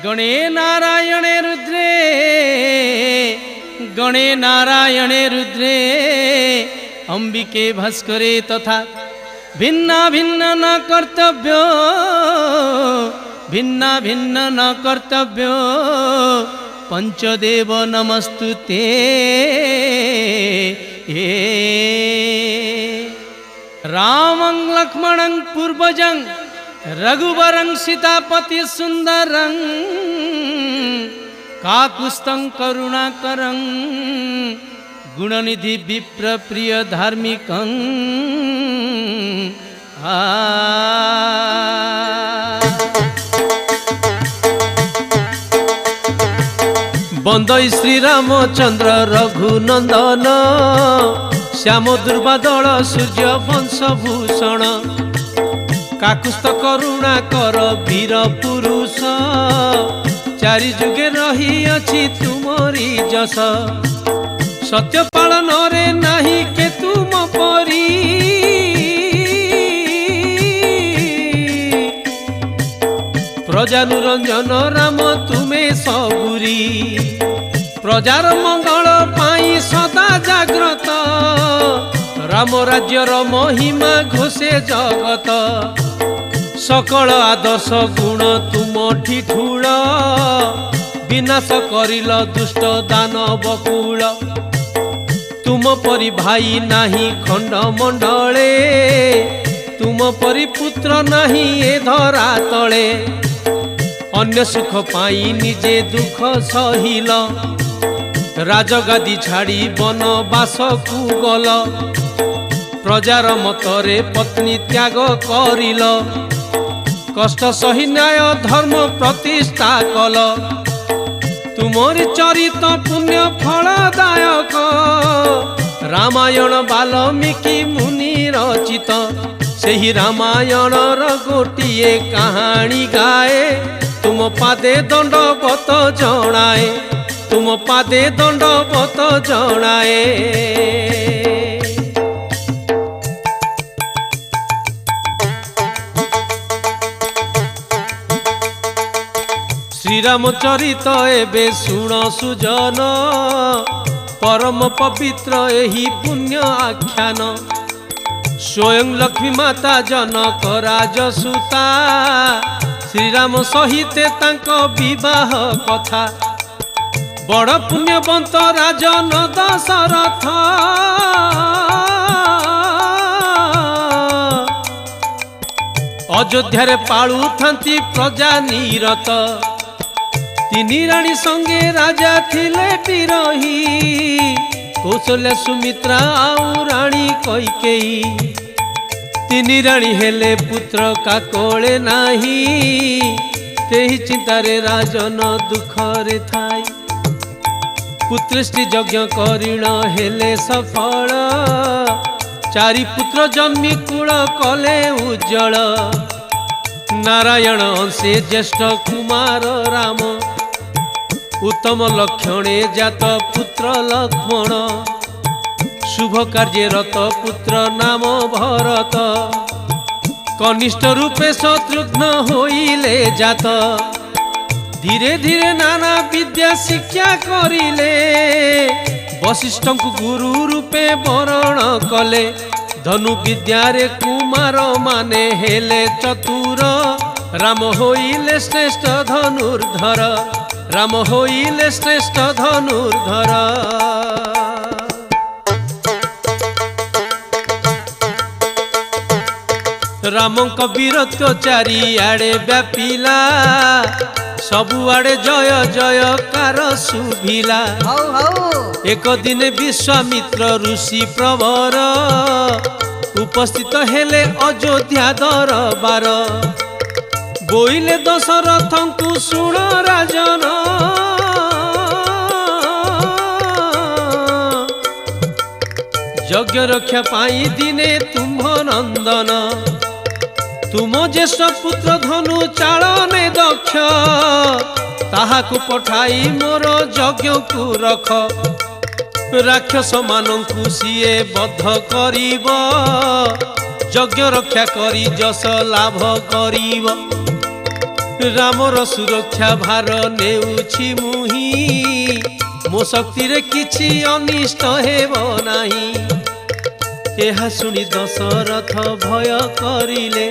गणे नारायणे रुद्रे गणे नारायणे रुद्रे अंबिके भास्करे तथा भिन्ना भिन्न न कर्तव्य भिन्ना भिन्न न कर्तव्य पंचदेव नमस्तुते रामं लक्ष्मणं पूर्वजं रघुवरं सीतापति सुंदरं काकुस्थं करुणाकरं गुणनिधि विप्र प्रिय धार्मिकं बंदई श्री रामचंद्र रघुनंदन श्याम दुर्बादल सूर्य वंशभूषण काकुस्थ करुणा कर वीर पुरुष चारि जुगे रही अछि तुमरी जस सत्य पालन रे नाही के तुम परी प्रजानुरंजन राम तुमे सबुरी प्रजार मंगल पाई सदा जाग्रत राम राज्यर महिमा घोषे जगत सकल आदर्श गुण तुम ठिठुल विनाश करिल दुष्ट दानव कूल तुम परि भाई नाही खंड मंडले तुम परि पुत्र नाही ए धरा तले अन्य सुख पाई निजे दुख सहिल राजगादी छाड़ी बनवास को गल प्रजार मतरे पत्नी त्याग करिल कष्ट सही न्याय धर्म प्रतिष्ठा कल तुमरी चरित पुण्य फलदायक रामायण वाल्मीकि मुनि रचित सेही रामायण गोटिए कहानी गाए तुम पादे दंडवत जणाए तुम पादे दंडवत जणाए श्रीरामचरित एबे सुण सुजन परम पवित्र एही पुण्य आख्यान स्वयं लक्ष्मी माता जनक राजसुता श्रीराम सहिते तांक विवाह कथा बड़ पुण्यवंत राजन दशरथ अयोध्या पालु थांती प्रजा निरत तीनी राणी संगे राजा थिले बिरही कौशल्या सुमित्रा आउ राणी कैकेयी तीनी राणी हेले पुत्र काकोले नाही तेही चिंतारे राजन दुखरे थाई पुत्रष्टि यज्ञ करिण हेले सफल चारि पुत्र जन्मी कुल कले उज्जवल नारायण अंशे ज्येष्ठ कुमार राम उत्तम लक्षणे जात पुत्र लक्ष्मण शुभ कार्य रत पुत्र नाम भरत कनिष्ठ रूपे शत्रुघ्न होइले जात धीरे धीरे नाना विद्या शिक्षा करिले वशिष्ठ को गुरु रूपे वरण कले धनु विद्यारे कुमार माने हेले चतुर राम होइले श्रेष्ठ धनुर्धर राम होइले श्रेष्ठ धनुर्धर रामंक वीरत्व चारिआडे व्यापिला सबुआडे जय जयकार शुभिला एक दिन विश्वामित्र ऋषि प्रवर उपस्थित हेले अयोध्या दरबार बोइले दशरथ को शुण राजन यज्ञ रक्षा पाई दिने तुम्भ नंदन तुम ज्येष्ठ पुत्र धनु चालने दक्ष ताहाकु पठाई मोर यज्ञ को रख राक्षस मानंकु सिए बद्ध करिब यज्ञ रक्षा करी जस लाभ करिब रामर सुरक्षा भार नेउछि मुही मो शक्ति रे किछि अनिष्ट हेबो नाही। एहा सुनी दशरथ भय करिले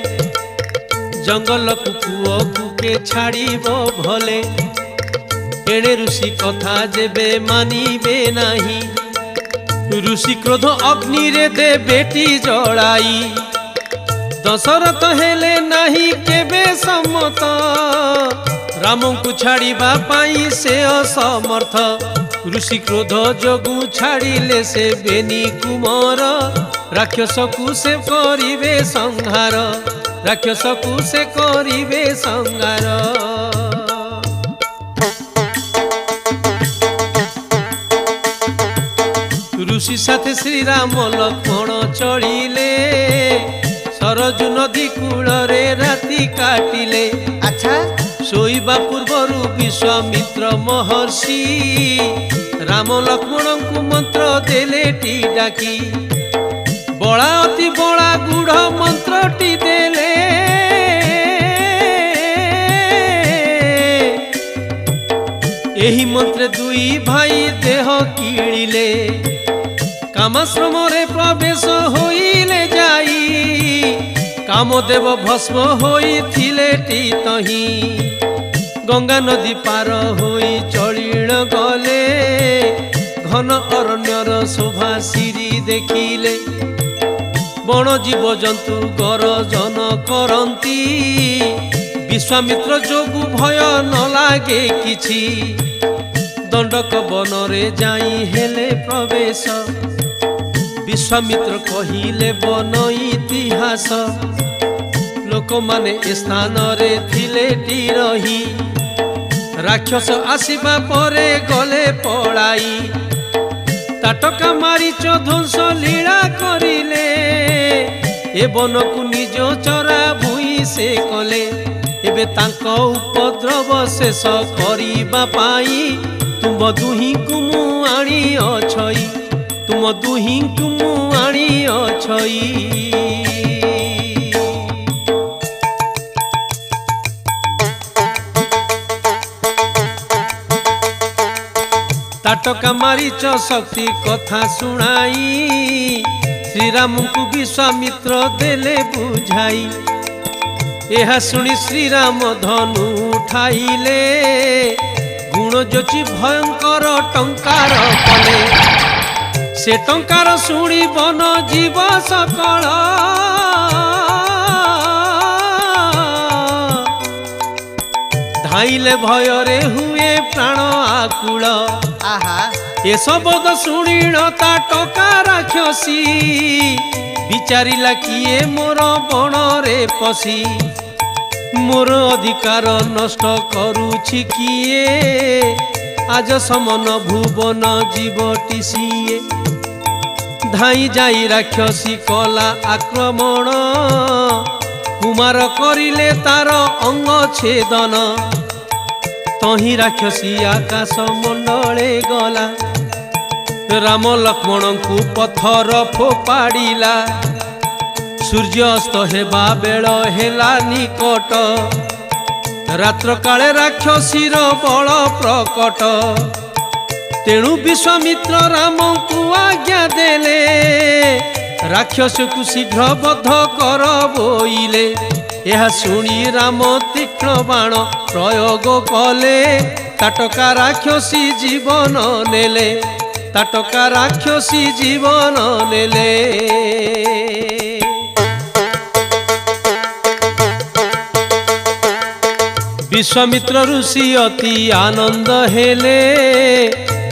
जंगल को पुओ के छाड़िबो भले एणे ऋषि कथा जेबे मानिबे नाही। ऋषि क्रोध अग्नि रे दे बेटी जड़ाई दशरथ हेले नाही केबे सम्मत राम को छाड़िबा पाई से असमर्थ। ऋषि क्रोध जोगु छाड़िले से बेनी कुमार राक्षस को से करिवे संहार राक्षस को से करिवे संहार। ऋषि साथे श्री राम लक्ष्मण चढ़िले सरजू नदी कूल रे राति काटिले। अच्छा शोइबा पूर्वरु विश्वामित्र महर्षि राम लक्ष्मण को मंत्र देले टी डाकी बड़ा अति बड़ा गुढ़ मंत्र टी देले। एही मंत्र दुई भाई देह किलिले कामश्रम रे प्रवेश होइले जाई कामदेव भस्म होइथिले टीतही गंगा नदी पार होई चलिण गले घन अरण्यर शोभा सिरी देखिले बण जीव जंतु गरजन करंती विश्वामित्र जोगु भय न लागे किछि दंडक वन रे जाई हेले प्रवेश विश्वामित्र कहिले वन इतिहास लोक माने स्थान रे थिले टी रही राक्षस आसीबा परे गले पड़ाई ताटका मारीच ध्वंस लीला करिले ए वन को निज चरा भूई से कले एबे तांको उपद्रव शेष करिबा पाई तुम दुही कुमु आनी अछई तुम दुही कुमु आनी अछई। ताटका मारीच शक्ति कथा सुनाई श्रीराम को विश्वामित्र देले बुझाई। एहा सुनी श्रीराम धनु उठाइले गुण जोची भयंकर टंकार कले से टंकार शुणी बन जीव सकल धाइले भୟରେ हुए प्राण आकुल। आहा ए शब्द शुणिण ताटका राक्षसी विचारिला किए मोर बण रे पसी मोर अधिकार नष्ट करुछि किए आज समन भुवन जीवटी सिए धाई जाई राक्षसी कला आक्रमण कुमार करिले तार अंग छेदन तही राक्षसी आकाश मंडले गला राम लक्ष्मण को पथर फोपाड़िला सूर्यास्त हेबा बेल हेला निकट रात्र काले राक्षसीर बल प्रकट तेणु विश्वामित्र राम को आज्ञा देले राक्षस को शीघ्र बध कर बोइले। यह शुणी राम तीक्ष्ण बाण प्रयोग कले ताटका राक्षसी जीवन नेले ताटका राक्षसी जीवन नेले। विश्वामित्र ऋषि अति आनंद हेले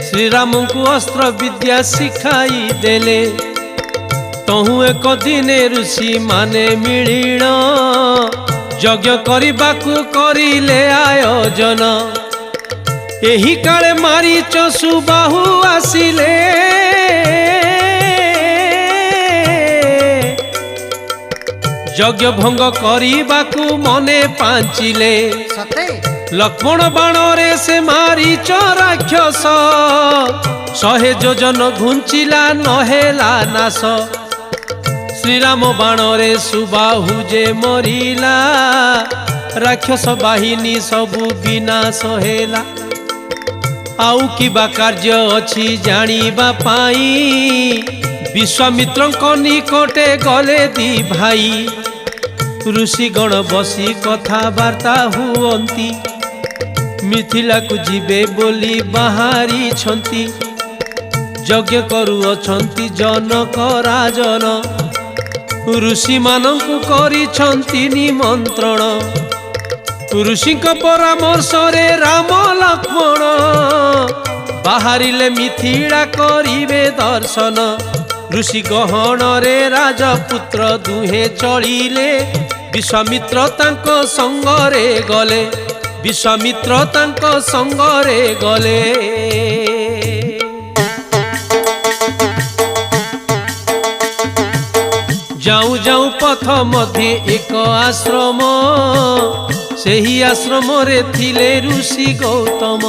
श्रीराम को अस्त्र विद्या शिखाई देले तहु एक दिने ऋषि माने मिलिण यज्ञ करिबाकु करिले आयोजन एही काले मारीच सुबाहु आसिले यज्ञ भंग करिबाकु मने पांचिले लक्ष्मण बाण रे से मारीच राक्षस 100 योजन घुंचिला नहेला नाश श्रीराम बाण रे सुबाहु जे मरिला राक्षस बाहिनी सबु विनाश हेला। आउ किबा कार्य अछि जानिबा पाई विश्वामित्रଙ୍କ निकटे गले दी भाई। ऋषिगण बसी कथाबार्ता हुअंती मिथिला को जीवे बोली बाहरी छंती। यज्ञ करुअछंती जनक राजन ऋषि मानंकु करी छंती निमंत्रण। ऋषिक परामर्श रे राम लक्ष्मण बाहरिले मिथिला करिवे दर्शन। ऋषि गहन रे राजपुत्र दुहे चलिले विश्वामित्र तांक संगरे गले। विश्वामित्र तांक संगरे गले। जाऊ जाऊ पथ मध्ये एक आश्रम सेही आश्रम रे थिले ऋषि गौतम।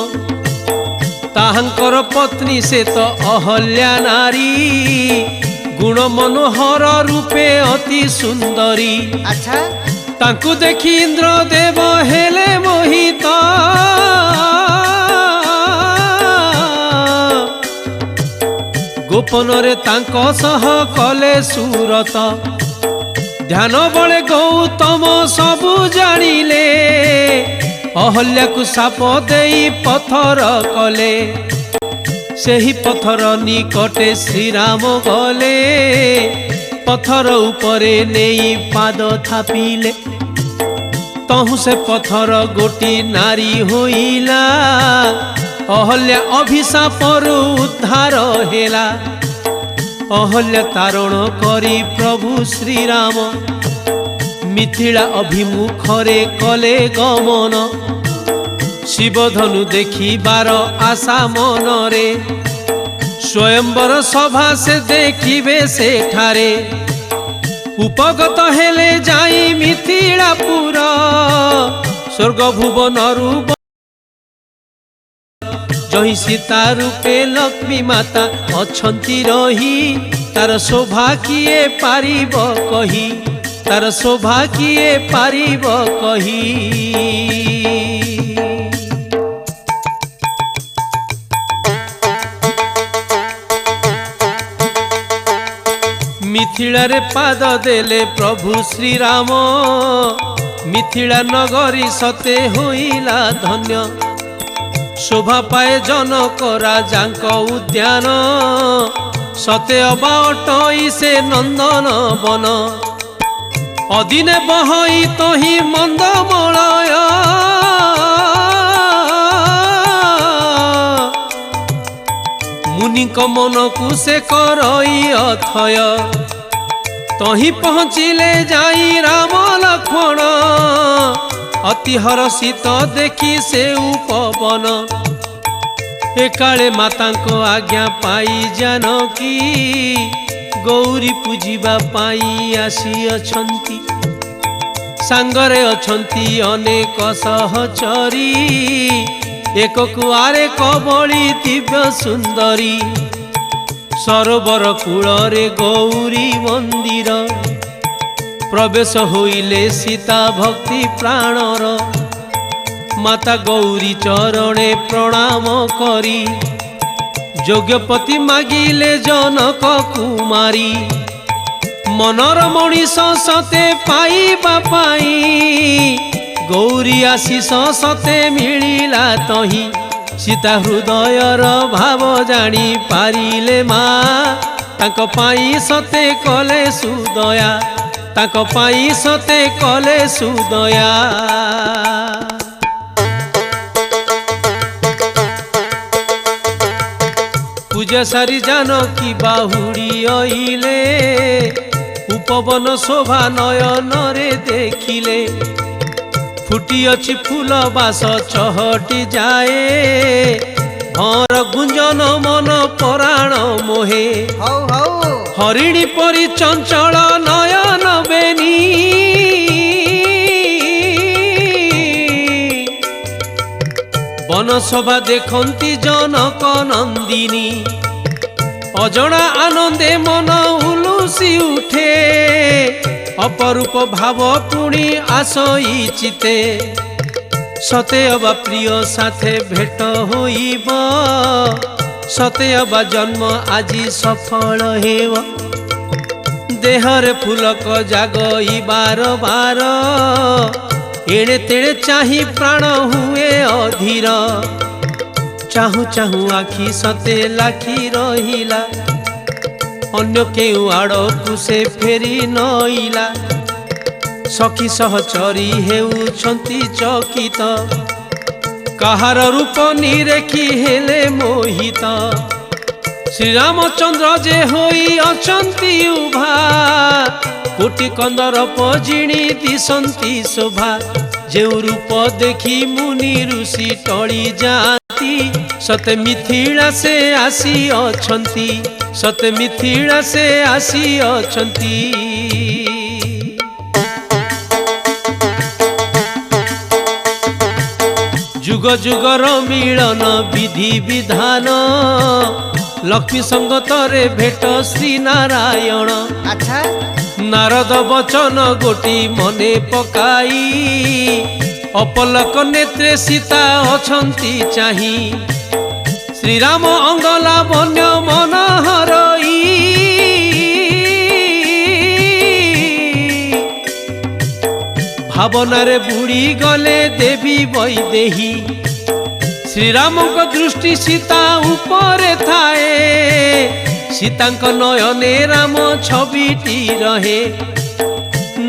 ताहांकर पत्नी से तो अहल्या नारी गुण मनोहर रूपे अति सुंदरी। अच्छा तांकु देखि इंद्र देव हेले मोहित। गोपन रे तांको सह कले सुरत। ध्यान बळे गौतम सबु जानिले अहल्या को साप देई पथर कले। सेही पथर निकटे श्रीराम गले पथर उपरे नेई पाद थापिले। तहु से पथर गोटी नारी होइला अहल्या अभिशापरु उद्धार हेला। अहल्या तारण करी प्रभु श्रीराम मिथिला अभिमुखरे कले गमन। शिवधनु देखिबार आशा मनरे स्वयंवर सभा से देखिबे सेठारे। उपगत हेले जाई मिथिलापुर स्वर्ग भुवनरु जही सीता रूपे लक्ष्मी माता अछंती रही। तार शोभा किए पारिब कही। तार शोभा किए पारिब कही। मिथिला रे पाद देले प्रभु श्रीराम। मिथिला नगरी सते होइला धन्य। शोभा पाए जनक राजांक उद्यान सते अबा अटई से नंदन बन। अदिने बहई तही मंदमलय मुनिक मन को से करई अथय। तही पहुँचिले जाई राम लक्ष्मण अति हरषित देखी से उपवन। एकाले मातांको आज्ञा पाई जानकी गौरी पूजिबा पाई आसी अछंती। सांगरे अछंती अनेक सहचरी एक कुआरे कबली दिव्य सुंदरी। सरोवर कूଳରେ गौरी मंदिर प्रवेश होइले सीता भक्ति प्राणर। माता गौरी चरणे प्रणाम करी योग्यपति मागिले जनक कुमारी। मनर मणिष सते पाइबा पाई गौरी आशीष सते मिलिला तही। सीता हृदयर भाव जानी पारिले माँ तांक पाई सते कले सुदया। तांक पाई सते कले सुदया। पूजा सारी जानकी बाहुड़ी आइले उपवन शोभा नयन रे देखिले। फुटी अछि फूल बास चहटी जाए भर गुंजन मन पराण मोहे। हरिणी परी चंचल नयन बेनी वन शोभा देखंती जनक नंदिनी। अजणा आनंदे मन उलुसी उठे अपरूप भाव पुणी आसई चिते सते अबा प्रिय साथे भेट होइब सते अबा जन्म आजी सफल हेव देहरे फुलक जागई बार बार एणे तेणे चाही प्राण हुए अधीर चाहू चाहू आखि सते लाखी रहिला अन्य केउ आड़कु से फेरी नइला सखी सहचरी हेउछंती चकित कहार रूप निरेखी हेले मोहित श्री रामचंद्र जे होई अचंती उभा कोटि कंदर पजिणी दिसंती शोभा जेउ रूप देखी मुनि ऋषि टली जाती सते मिथिला से आसी अछंती सते मिथिला से आसी अछंती जुग जुगर मिलन विधि विधान लक्ष्मी संगतरे भेट श्री नारायण अच्छा नारद वचन गोटी मने पकाई अपलक नेत्रे सीता अछंती चाही श्रीराम अंगला वन्य मन हरई भावनारे बुड़ी गले देवी वैदेही श्रीराम को दृष्टि सीता उपरे थाए सीतांक नयने राम छविटी रहे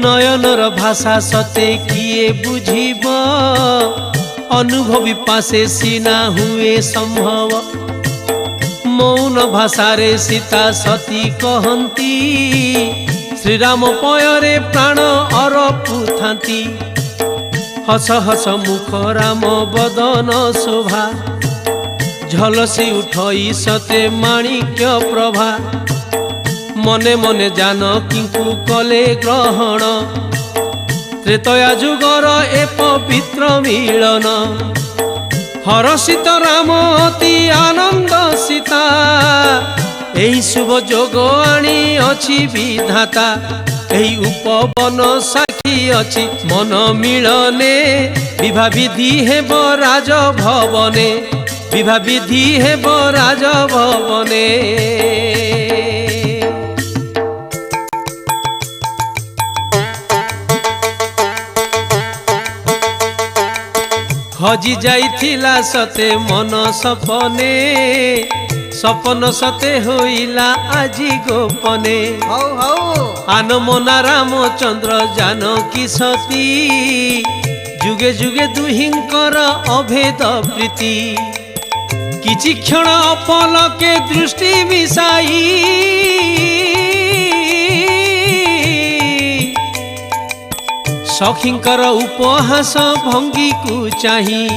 नयनर भाषा सते किए बुझिब अनुभवी पासे सीना हुए संभव मौन भाषा रे सीता सती कहंती श्रीराम पयरे प्राण अरपु थांती हस हस मुख राम बदन शोभा झलसी उठई सते माणिक्य प्रभा मने मने जानकीଙ୍କୁ कले ग्रहण त्रेतया जुगर ए पवित्र मिलन हरषित राम अति आनंद सीता एही शुभ जोग आनी अछि विधाता एही उपवन साक्षी अछि मन मिलने विवाह विधि हेब राजभवने विवाह विधि हेब राजभवने हजी जाइथिला सते मन सपने सपन सते होइला आजी गोपने हौ हौ आनमना रामचंद्र जानकी सती जुगे जुगे दुहिंकर अभेद प्रीति किछि क्षण अपलके दृष्टि मिसाई सखींकर उपहास भंगी को चाही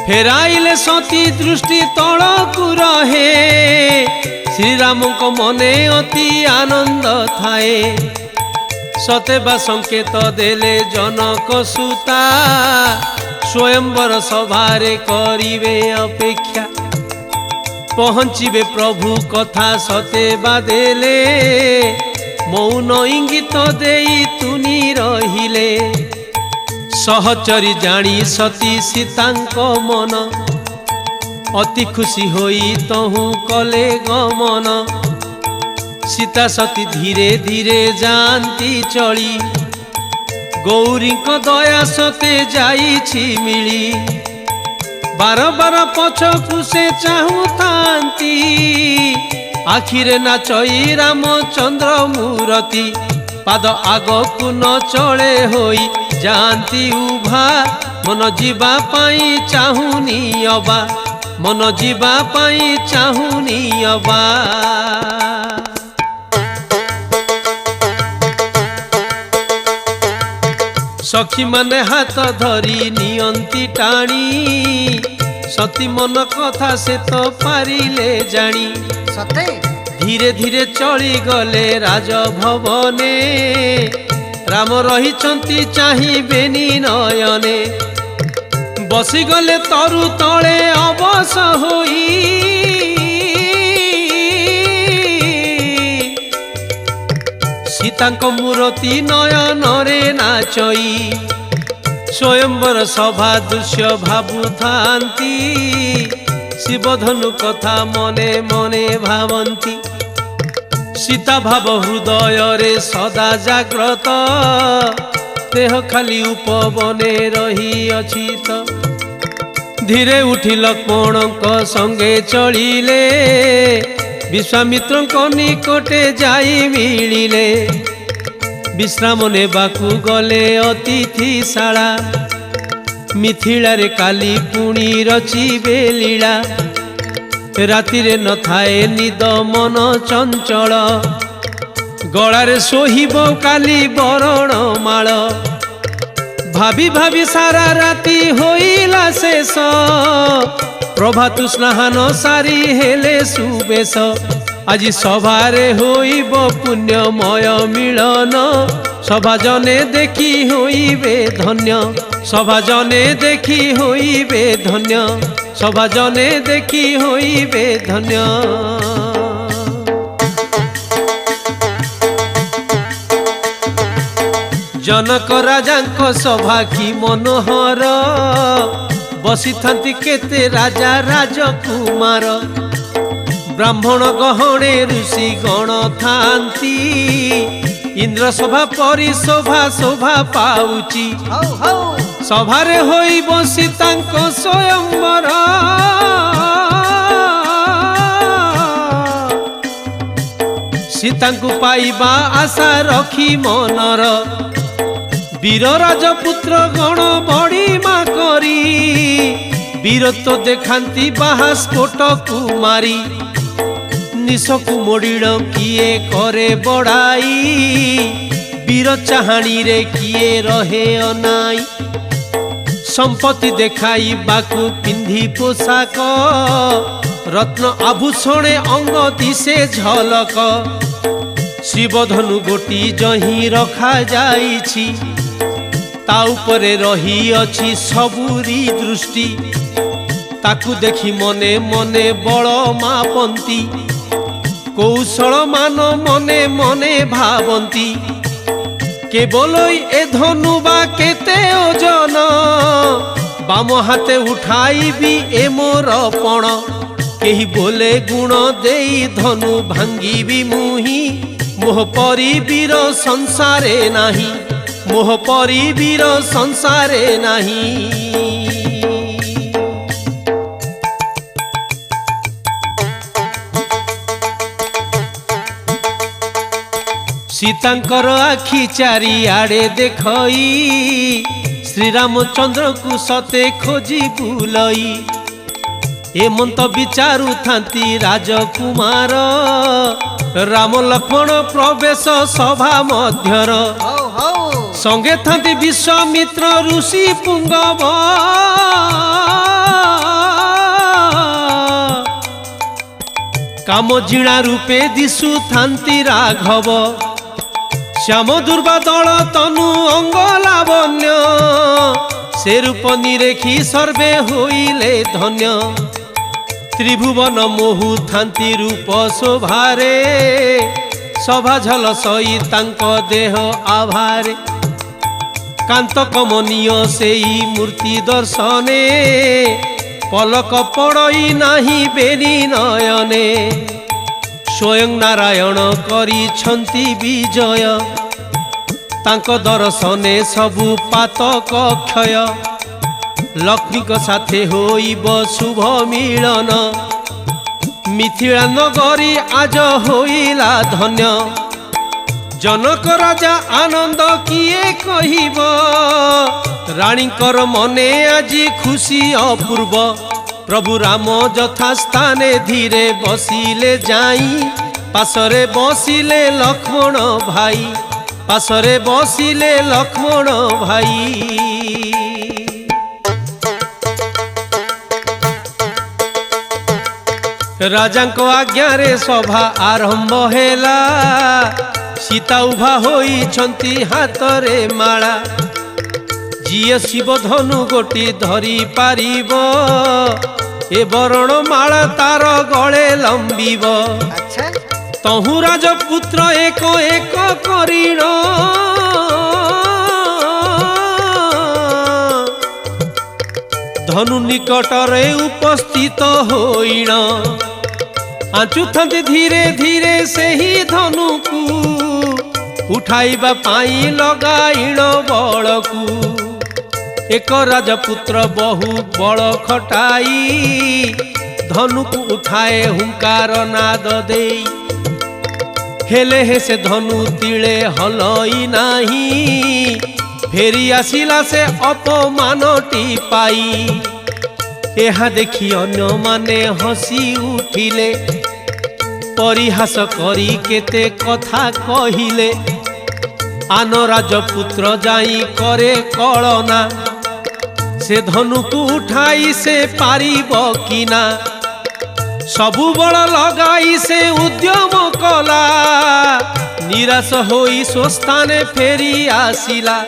फेराइले सती दृष्टि तलकु रहे श्रीराम को मने अति आनंद थाए सतेबा संकेत देले जनक सुता स्वयंवर सभारे करिवे अपेक्षा पहुँचिबे प्रभु कथा सतेबा देले मौन इंगित देई तुनी रहिले सहचरी जानी सती सीतांक मन अति खुशी होई तहु कले गमन सीता सती धीरे धीरे जानती चली गौरी दया सते जाइछि मिली बार बार पछकु से चाहू थांती आखिरे नाचई रामचंद्र मूरति पाद आगकु न चले होई जानती उभा मन जीवा पाई चाहुनी अबा मन जीवा पाई चाहुनी अबा सखी माने हाथ धरी नियंती टाणी सती मन कथा से तो पारिले जानी सते धीरे धीरे चली गले राजभवने राम रहिचंती चाहिबेनी नयने बसीगले तरु तले अवश होई सीतांक मूर्ति नयनरे नाचई स्वयंवर सभा दृश्य भाबुथांती शिवधनु कथा मने मने भावंती सीता भाव हृदय रे सदा जाग्रत देह खाली उपवने रही अछि तो धीरे उठी लक्ष्मण संगे चलिले विश्वामित्र निकटे जाई मिलिले विश्राम नेबाकू गले अतिथिशाला मिथिला रे काली पुणी रचिबे लीला राति रे न थाए निद मन चंचल गଳାରେ सोहिब काली बरण माल भाभी भाभी सारा राति होइला शेष प्रभात स्नान सारी हेले सुबेश आज सभारे होइब पुण्यमय मिलन सभा जने देखी होइबे धन्य सभा जने देखी होइबे धन्य सभा जने देखी होइबे धन्य जनक राजांक सभा की मनोहर बसी थांती केते राजा राजकुमार ब्राह्मण गहणे ऋषि गण थांती इंद्र सभा परि शोभा शोभा पाउची सभारे होई बसी तांक स्वयंवर सीतांकु पाइबा आशा रखी मनर वीर राजपुत्र गण बड़ीमा करी वीरत्व देखांती बाहास्फोट कुमारी निशकु मोड़िण किए करे बड़ाई वीर चाहाणी रे किए रहे अनाई संपत्ति देखाई बाकु पिंधी पोशाक रत्न आभूषणे अंग दिशे झलक शिवधनु गोटी जही रखा जाइछि ता उपरे रही अछि सबुरी दृष्टि ताकू देखी मने मने बल मापंती कौशल मान मने मने भावंती केवल ए धनु बा केते ओजन बाम हाथे उठाइबी ए मोर पण केही बोले गुण देई धनु भांगी मुही मोह परी वीर संसारे नाही मोह परी वीर संसारे नाही सीतांकर आखि चारि आड़े देखई श्रीरामचंद्र को सते खोजी बुलई एमंत विचारु थांती राजकुमार राम लक्ष्मण प्रवेश सभा मध्यर संगे थांती विश्वामित्र ऋषि पुंगव कामजिणा रूपे दिशु थांती राघव श्याम दुर्वा दल तनु अंग लावण्य से रूप निरेखी सर्वे होइले धन्य त्रिभुवन मोहु थांती रूप शोभारे सभा झल सई तांक देह आभारे कांत कमनीय सेई मूर्ति दर्शने पलक पड़ई नाही बेनी नयने स्वयं नारायण करी छंती विजय तांक दर्शने सबु पातक क्षय लक्ष्मी को साथे होइब शुभ मिलन मिथिला नगरी आज होइला धन्य जनक राजा आनंद किए कहिब रानीकर मने आजी खुशी अपूर्व प्रभु राम यथा स्थाने धीरे बसिले जाई पासरे बसिले लक्ष्मण भाई पासरे बसिले लक्ष्मण भाई राजा को आज्ञा रे सभा आरंभ हेला सीता उभा होई छंती हाथ रे माला जिए शिव धनु गोटी धरी पारिब ए बरण माला तार गले लंबिब तहु राजपुत्र एक एक करिण धनु निकटरे उपस्थित होइण आंचुथंती धीरे धीरे से ही धनु को उठाइबा पाई लगाइण बळकू एक राजपुत्र बहु बड़ खटाई धनु को उठाए हुंकार नाद देई हेले हे से धनु तिले हलई नाही फेरी आसिला से अपमानटी पाई एहा देखी अन्य माने हसी उठिले परिहास करी केते कथा कहिले आन राजपुत्र जाई करे कलना से धनु को उठाई से पारिब किना सबु बड़ लगाई से उद्यम कला निराश होई स्वस्थाने फेरी आसिला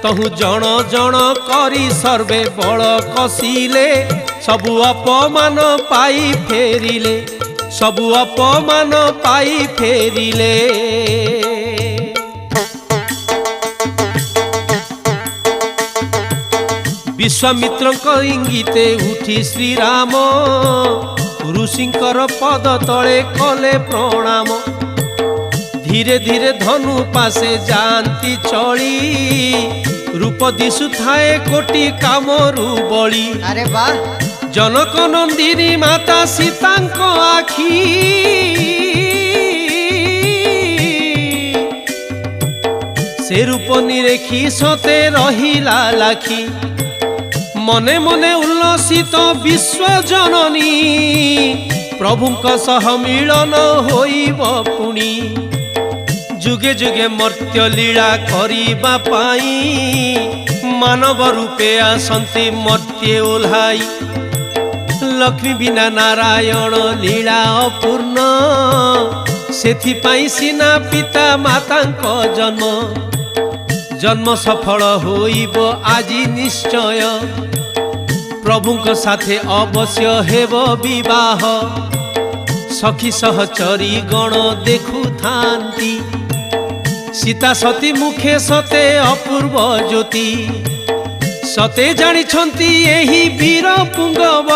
तहु जण जण करी सर्वे बड़ कसिले सबु अपमान पाई फेरिले सबु अपमान पाई फेरिले विश्वामित्र इंगिते उठी श्रीराम ऋषिंकर पद तले कले प्रणाम धीरे धीरे धनु पासे जानती चली रूप दिशु थाए कोटि कामरू बड़ी अरे वाह जनक नंदिनी माता सीतांक आखी से रूप निरेखी सते रहिला लाखी मने मने उल्लसित विश्व जननी प्रभुंक सह मिलन होइब पुणी जुगे जुगे मर्त्य लीला करिबा पाई मानव रूपे आसंती मर्त्ये ओल्हाई लक्ष्मी बिना नारायण लीला अपूर्ण सेथि पाई सिना पिता मातांक जन्म जन्म सफल होइब आजी निश्चय प्रभुंक साथे अवश्य हेब विवाह सखी सहचरी गण देखु थांती सीता सती मुखे सते अपूर्व ज्योति सते जानी छंती एही वीर पुंगव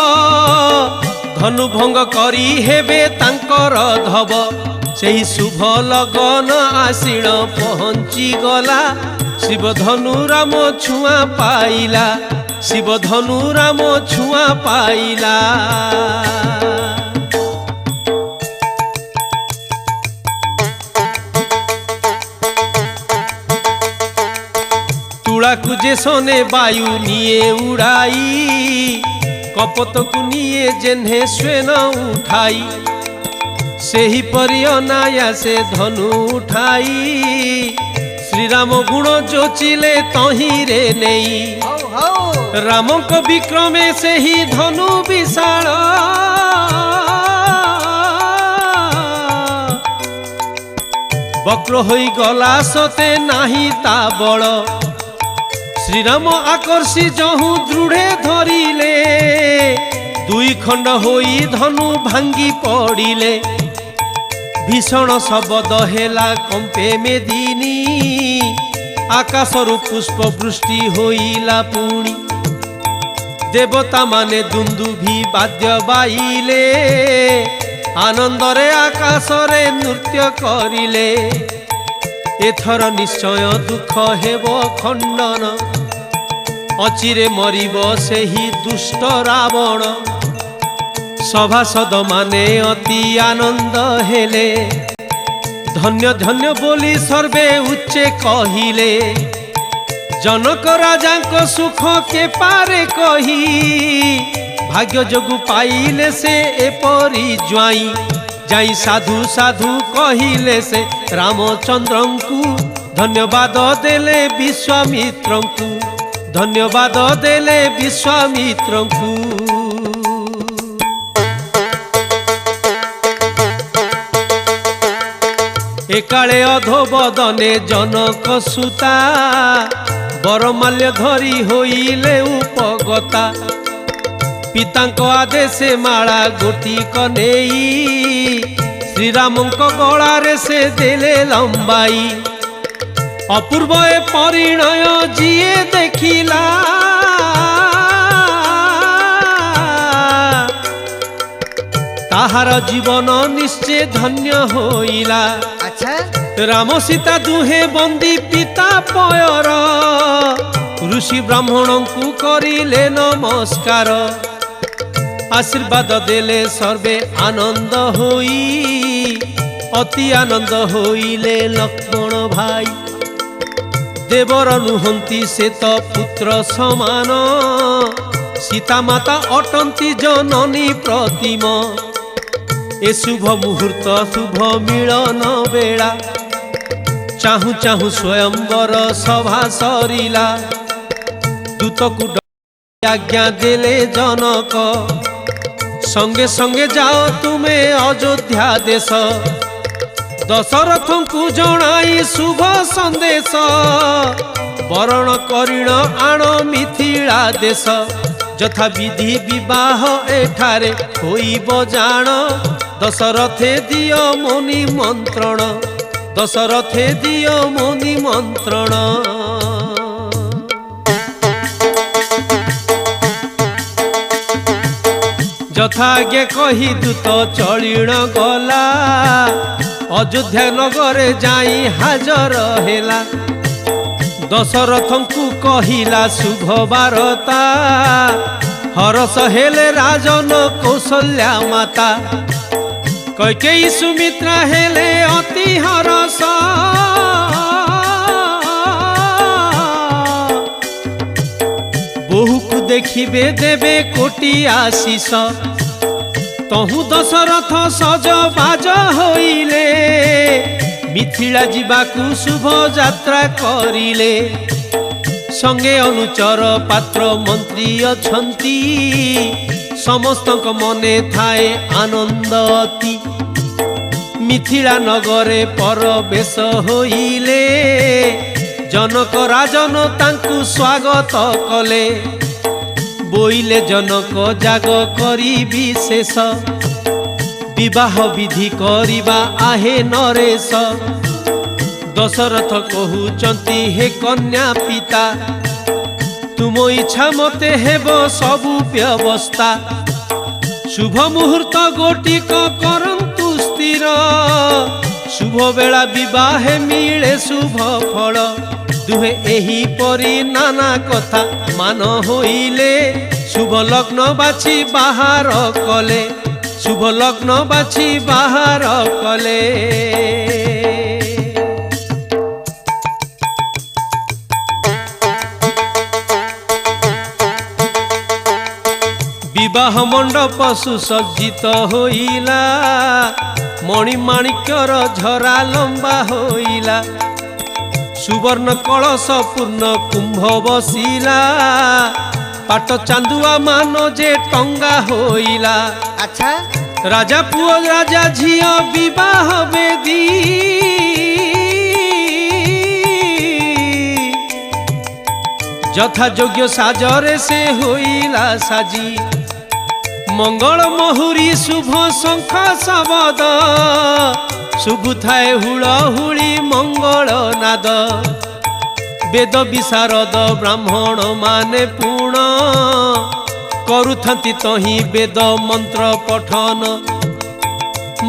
धनु भंग करी हेबे तांकर धब सेही शुभ लगन आसीण पहुंची गला शिव धनु राम छुआ पाइला शिव धनु राम छुआ पाइला तुला कुजे सोने वायु निये उड़ाई कपत को निये जेन्हे स्वेन उठाई सेही परि अनाया से धनु उठाई श्रीराम गुण जोचिले तहिरे नेई राम को विक्रमे से ही धनु विशाल वक्र होई गला सते नाही ता बड़ श्रीराम आकर्षी जहु दृढ़े धरिले दुई खंड होई धनु भांगी पड़िले भीषण शब्द हेला कंपे मेदिनी आकाशरु पुष्प वृष्टि होइला पुणी देवता माने दुंदुभी वाद्य बाइले आनंदरे आकाशरे नृत्य करिले एथर निश्चय दुख हेब खंडन अचिरे मरिब सेही दुष्ट रावण सभासद माने अति आनंद हेले धन्य धन्य बोली सर्वे उच्चे कहिले जनक राजा को सुख के पारे कही भाग्य जोगु पाइले से एपरी ज्वाई जाई साधु साधु कहिले से रामचंद्र को धन्यवाद देले विश्वामित्र को धन्यवाद देले विश्वामित्र को एकाले अधोबदने जनक सुता बरमाल्य धरी होइले उपगता पितांक आदेशे माला गोटी कनेई श्रीरामଙ୍କ गଳାରେ से देले लंबाई अपूर्व ए परिणय जिए देखिला ताहार जीवन निश्चय धन्य होइला। अच्छा राम सीता दुहे बंदी पिता पयर ऋषि ब्राह्मण को करिले नमस्कार आशीर्वाद देले सर्वे आनंद होई अति आनंद होइले लक्ष्मण भाई देवर नुहंती से तो पुत्र समान सीता माता अटंती जननी प्रतिम ए शुभ मुहूर्त शुभ मिलन बेला चाहू चाहू स्वयंवर सभा सरिला दूत को आज्ञा देले जनक संगे संगे जाओ तुमे अयोध्या देश दशरथ को जनाई शुभ संदेश वरण करिण आण मिथिला देश यथा विधि विवाह एठारे होइब जाण दशरथे दियो मुनि मंत्रण दशरथे दियो मुनि मंत्रण यथाज्ञा कही दूत चलिण गला अयोध्या नगरे जाई हाजर हेला दशरथ को कहिला शुभ बारता हरस हेले राजन कौशल्या माता कैकेयी सुमित्रा हेले अति हरस बहु को देखिबे देवे कोटि आशीष तहु दशरथ सज बाज होइले मिथिला जीवाकू शुभ यात्रा करिले संगे अनुचर पात्र मंत्री अछंती समस्तक मने थाए आनंद अति मिथिला नगरे परवेश होइले जनक राजन तांकु स्वागत कले बोइले जनक जाग करी विशेष विवाह विधि करिबा आहे नरेश दशरथ कहूचंती हे कन्या पिता तुम इच्छा मते हेबो सबु व्यवस्था शुभ मुहूर्त गोटिक करंतु स्थिर शुभ बेला विवाहे मिले शुभ फल दुहे एही परी नाना कथा मान होइले शुभ लग्न बाछि बाहार कले शुभ लग्न बाछि बाहार कले विवाह मंडप सुसज्जित होइला मणिमाणिक्यर झरा लंबा होइला सुवर्ण कलश पूर्ण कुंभ बसिला पाट चांदुआ मान जे टंगा होइला। अच्छा राजा पुओ राजा झियो विवाह बेदी यथा योग्य साजरे से होइला साजी मंगल महुरी शुभ शंख शबद शुभ थाए हुलहुली मंगल नाद वेद विशारद ब्राह्मण माने पूर्ण करुथंती तही वेद मंत्र पठन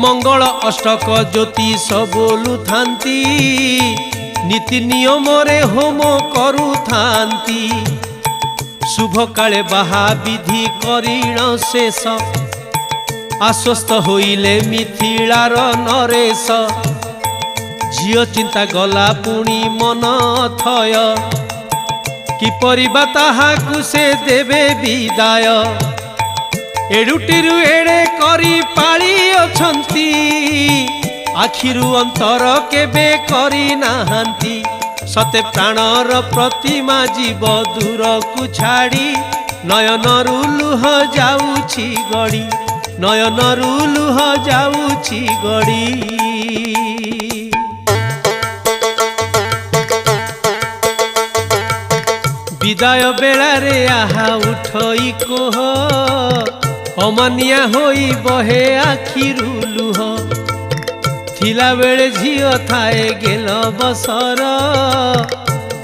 मंगल अष्टक ज्योतिष बोलुथांती नीति नियम रे होम करुथांती शुभ काले बाहा विधि करिण शेष आश्वस्त होइले मिथिलार नरेश झियो चिंता गला पुणी मन थय किपरि बा ताहाकु से देवे विदाय एडुटिरु एड़े करी पाली अछंती आखिरु अंतर केबे करी नाहांती सते प्राणर प्रतिमा जीव दूर को छाड़ी नयनरु लुह जाउछि गड़ी नयनरु लुह जाउछि गड़ी। विदाय बेलारे आहा उठई कोह अमानिया होई बहे आखिरु लुह थिला बेले झियो थाए गेल बसर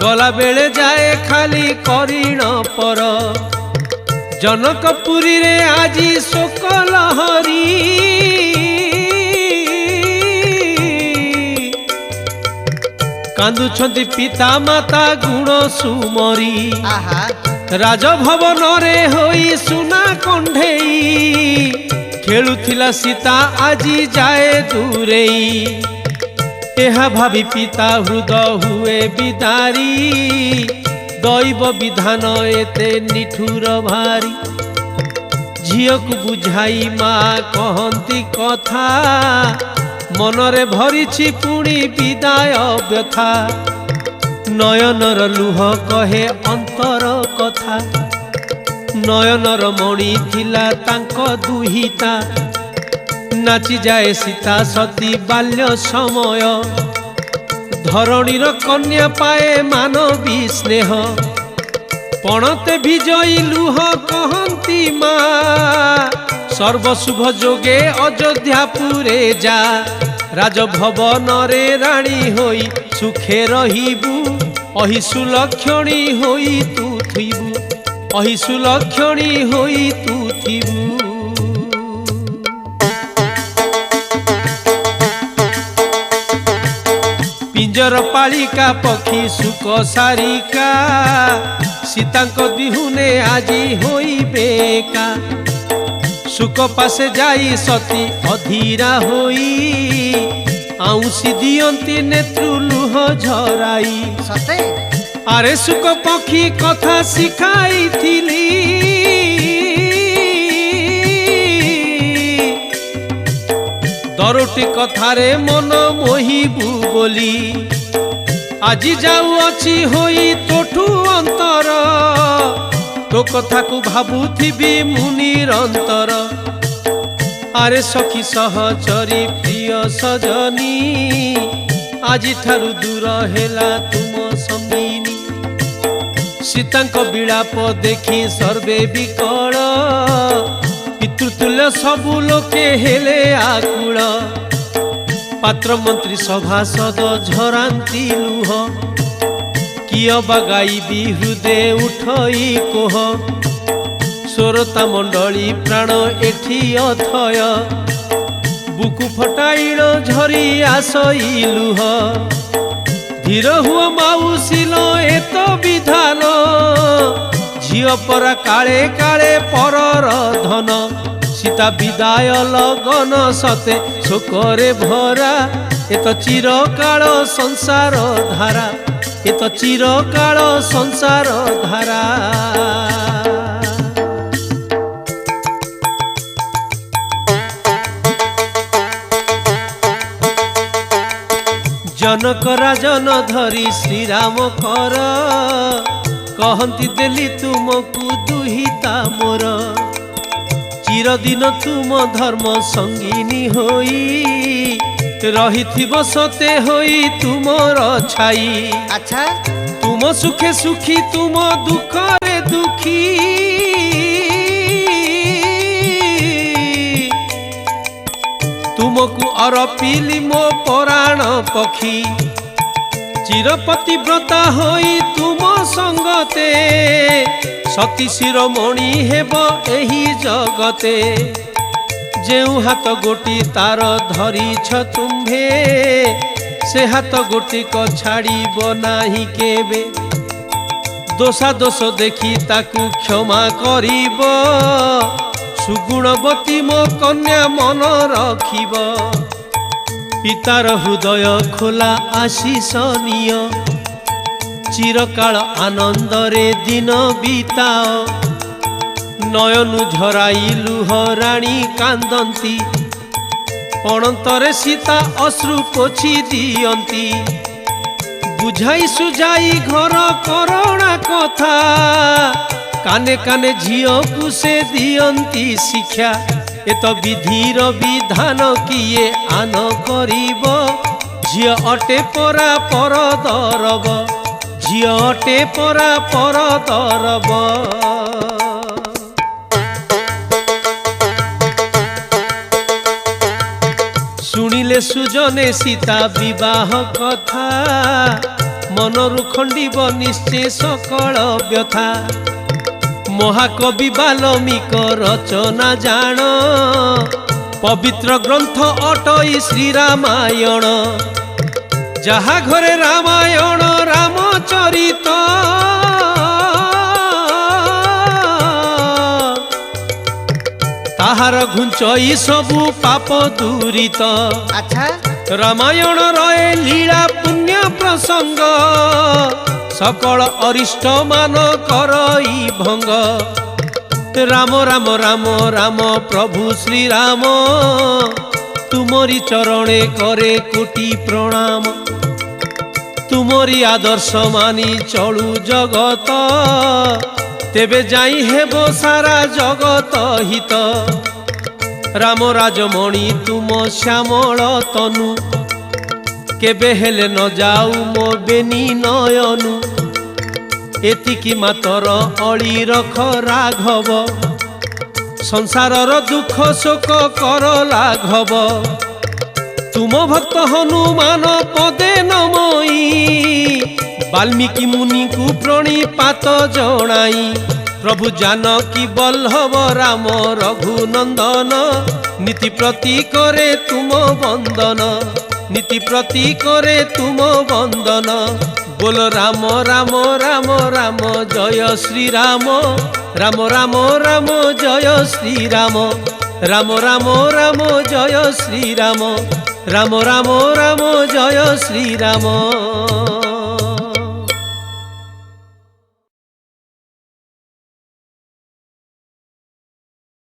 गला बेले जाए खाली करिण पर जनकपुरी रे आजी शोक लहरी कांदुछंती पिता माता गुण सुमरी राजभवन रे होई सुना कंढेई खेलुथिला सीता आजी जाए दूरेई एहा भावी पिता हृदय हुए बिदारी दैव विधान एते निठुर भारी झियो को बुझाई माँ कहंती कथा मनरे भरिछि पुणी विदाय व्यथा नयनर लुह कहे अंतर कथा नयनर मणि थिला तांको दुहिता नाची जाए सीता सती बाल्य समय धरणीर कन्या पाए मानवी स्नेह पणते विजयी लुह कहंती माँ सर्वशुभ जोगे अयोध्यापुरे जा राजभवन रे राणी होई सुखे रहिबू अहि सुलक्षणी होई तू थिबू अहि सुलक्षणी होई तू थिबू पिंजर पालिका पक्षी सुख सारिका सीतांक बिहुने आजी होई बेका सुख पासे जाई सती अधीरा होई आउसी दियंती नेत्रु लुह झराई सते आरे सुख पक्षी कथा शिखाई थिली दरोटी कथारे मन मोहिबू बोली आजी जाऊ अछि होई तोठू अंतर तो कथा को भाबुथिबी मुनिरंतर आरे सखी सहचरी प्रिय सजनी आजी ठारू दूर हेला तुम संगिनी सीतांक विलाप देखी सर्वे विकल पितृतुल्य सबु लोके हेले आकुल पात्र मंत्री सभासद झरांती लुह किय बगाई हृदय उठई कोह श्रोता मंडली प्राण एठी अथय बुकु फटाइल झरी आसई लुह धीर हुआ माउसिल एत विधान झियो परा काले काले परर धन सीता विदाय लगन सते शोकरे भरा एत चिरकाल संसार धारा एत चिरकाल संसार धारा जनक राजन धरी श्रीराम कर कहंती देली तुमको दुहिता मोर चिरदिन तुम धर्म संगिनी होई रहिथिबो सते होई तुमर छाई अच्छा तुम सुखे सुखी तुम दुखरे दुखी तुमको अरपिली मो पराण पक्षी चिरपति व्रता होई तुम संगते सती शिरोमणि हेब एही जगते जेउ हाथ गोटी तार धरी छ तुम्भे से हाथ गोटी को छाड़ी नाही केबे दोषा दोष देखी ताकू क्षमा करिब सुगुणवती मो कन्या मन रखिब पितार हृदय खोला आशीष निय चिरकाल आनंद रे दिन बीताओ नयनु झराई लुह राणी कांदंती पणंतरे सीता अश्रु पोछि दियंती बुझाई सुझाई घर करोना कथा काने काने झियो को से दियंती शिक्षा एत विधिर विधान किए आन करिब झियो अटे परा पर दरब झियो अटे परा पर दरब शुणिले শুনিলে সুজনে সীতা বিবাহ কথা মনরু খণ্ডিব নিশ্চয় সকল ব্যথা। মহাকবি বাল্মীক রচনা জাণ পবিত্র গ্রন্থ অটই শ্রীরামায়ণ। যাহা ঘরে রামায়ণ রামচরিত তাহার ঘুঞ্চই সবু পাপ দূরিত। আচ্ছা রামায়ণ রয়ে লীলা পুণ্য প্রসঙ্গ সকল অরিষ্ট মান করই ভঙ্গ। রাম রাম রাম রাম প্রভু শ্রীরাম তুমরি চরণে করে কোটি প্রণাম। তুমরি আদর্শ মানি চলু জগত তেবে যাই হেব সারা জগত হিত। রাম রাজমণি তুম শ্যামଳ তনু কেবে হেলে ন যাও মো বেনি নয়নু। এতিকি মাতর অଳି রখ রাঘব সংসারর দুঃখ শোক কর লাঘব। তুম ভক্ত হনুমান পদে নমই বাল্মীকি মুনিକୁ প্রণিপাত জনাই। প্রভু জানকী বল্লভ রাম রঘুনন্দন নীতি প্রতি করে তুম বন্দন। নীতি প্রতি করে তুম বন্দন। बोल राम राम राम राम जय श्री राम। राम राम राम जय श्री राम। राम राम राम जय श्री राम। राम राम राम जय श्री राम।